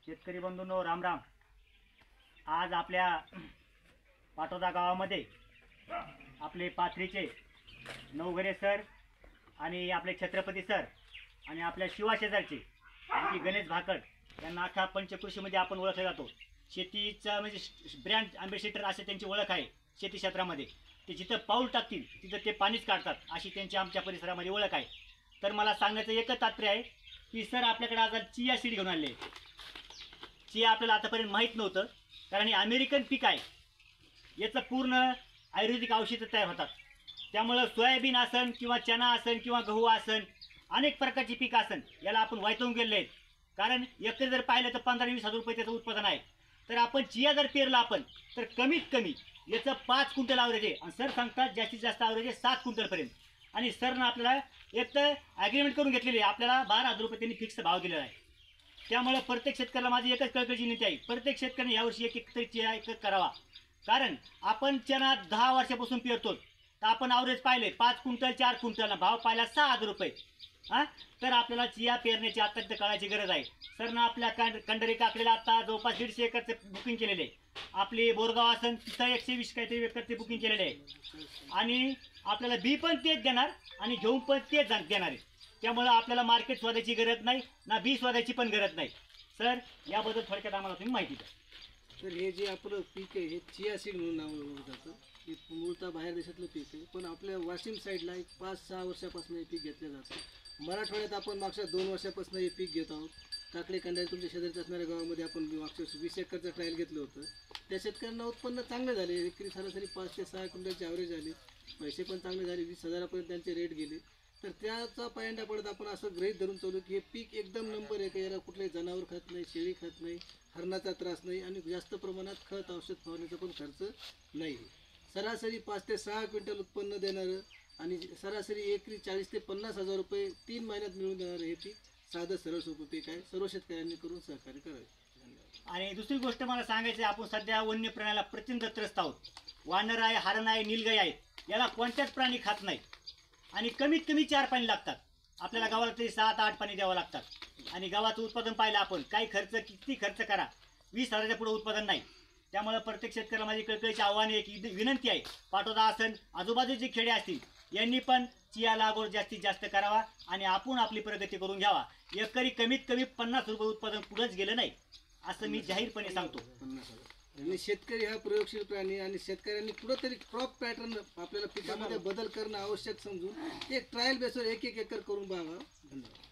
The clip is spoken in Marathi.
शेतकरी बंधूंनो, राम राम। आज आपल्या पाटोदा गावामध्ये आपले पाथरीचे नवघरे सर आणि आपले छत्रपती सर आणि आपल्या शिवाशेजारचे की गणेश भाकड यांना अख्खा पंचकृषीमध्ये आपण ओळखले जातो। शेतीचा म्हणजे ब्रँड अँबॅसेडर असे त्यांची ओळख आहे। शेती क्षेत्रामध्ये ते जिथं पाऊल टाकतील तिथं ते पाणीच काढतात अशी त्यांची आमच्या परिसरामध्ये ओळख आहे। तर मला सांगण्याचं एकच तात्पर्य आहे की सर आपल्याकडे आज चिया सीड घेऊन आले। चिया आपल्याला आतापर्यंत माहीत नव्हतं, कारण हे अमेरिकन पीक आहे। याचं पूर्ण आयुर्वेदिक औषधं तयार होतात। त्यामुळं सोयाबीन असन किंवा चना असन किंवा गहू असन, अनेक प्रकारची पीक असन, याला आपण वैतवून गेलेले आहेत। कारण एकरी जर पाहिलं तर 15-20 हजार रुपये त्याचं उत्पादन आहे। तर आपण चिया जर पेरलं आपण तर कमीत कमी याचं 5 क्विंटल ॲव्हरेज आहे आणि सर सांगतात जास्तीत जास्त ॲव्हरेज आहे 7 क्विंटलपर्यंत। आणि सरनं आपल्याला एक तर ॲग्रीमेंट करून घेतलेली आहे, आपल्याला 12,000 रुपये त्यांनी फिक्स भाव दिलेला आहे। त्यामुळे प्रत्येक शेतकऱ्याला माझी एकच कळकळीची विनंती आहे, प्रत्येक शेतकऱ्याने यावर्षी एक तरी चिया एक करावा। कारण आपण चना 10 वर्षापासून पेरतो, तर आपण ॲव्हरेज पाहिले 5 क्विंटल 4 क्विंटलला भाव पाहिला 6,000 रुपये। तर आपल्याला चिया पेरण्याची अत्यंत काळाची गरज आहे। सरनं आपल्या कंडरी काकडीला आता जवळपास 150 एकरचे बुकिंग केलेले आहे। आपली बोरगाव असन तिथं 120 काहीतरी एकरचे बुकिंग केलेले आहे आणि आपल्याला बी पण तेच देणार आणि घेऊन पण तेच देणार आहे। त्यामुळे आपल्याला मार्केट शोधायची गरज नाही ना बी शोधायची पण गरज नाही। सर याबद्दल थोडक्यात आम्हाला तुम्ही माहिती द्या। तर हे जे आपलं पीक आहे हे चिया सीड म्हणून नाव ओळखलं जातं। हे मूळतः बाहेर देशातलं पीक आहे, पण आपल्या वाशिम साईडला एक 5-6 वर्षापासून हे पीक घेतलं जातं। मराठवाड्यात आपण मागच्या 2 वर्षापासून हे पीक घेत आहोत। काकडे कंडारी तुमच्या शेजारी असणाऱ्या गावामध्ये आपण मागच्या 20 एकरचं ट्रायल घेतलं होतं। त्या शेतकऱ्यांना उत्पन्न चांगले झाले, एकरी सरासरी 5 ते 6 क्विंटलची ॲव्हरेज झाली, पैसे पण चांगले झाले, 20,000पर्यंत त्यांचे रेट गेले। तर त्याचा पायंडा पडत आपण असं गृहीत धरून चालू की हे पीक एकदम नंबर आहे, याला कुठलेही जनावर खात नाही, शेळी खात नाही, हरणाचा त्रास नाही आणि जास्त प्रमाणात खत औषध फवारण्याचा पण खर्च नाही। सरासरी 5 ते 6 क्विंटल उत्पन्न देणारं आणि सरासरी एकरी 40 ते 50,000 रुपये 3 महिन्यात मिळून देणारं हे पीक साधं सरळ सोपं पीक आहे। सर्व शेतकऱ्यांनी करून सहकार्य करावे। धन्यवाद। आणि दुसरी गोष्ट मला सांगायची, आपण सध्या वन्य प्राण्याला प्रचंड त्रस्त आहोत। वानर आहे, हरण आहे, नीलगाई आहे, याला कोणत्याच प्राणी खात नाही आणि कमीत कमी 4 पाणी लागतात। आपल्याला गावाला तरी 7-8 पाणी द्यावं लागतात आणि गावाचं उत्पादन पाहिलं आपण काही खर्च किती खर्च करा 20,000च्या पुढे उत्पादन नाही। त्यामुळे प्रत्येक शेतकऱ्याला माझी कळकळीची आव्हान आहे की विनंती आहे, पाटोदा असन आजूबाजूचे खेडे असतील यांनी पण चिया लागवड जास्तीत जास्त करावा आणि आपण आपली प्रगती करून घ्यावा। एकरी कमीत कमी 50 रुपये उत्पादन पुढेच गेलं नाही असं मी जाहीरपणे सांगतो। आणि शेतकरी हा प्रयोगशील प्राणी आणि शेतकऱ्यांनी कुठंतरी क्रॉप पॅटर्न आपल्याला पिकामध्ये बदल करणं आवश्यक समजून एक ट्रायल बेसवर 1-1 एकर करून बघावा। धन्यवाद।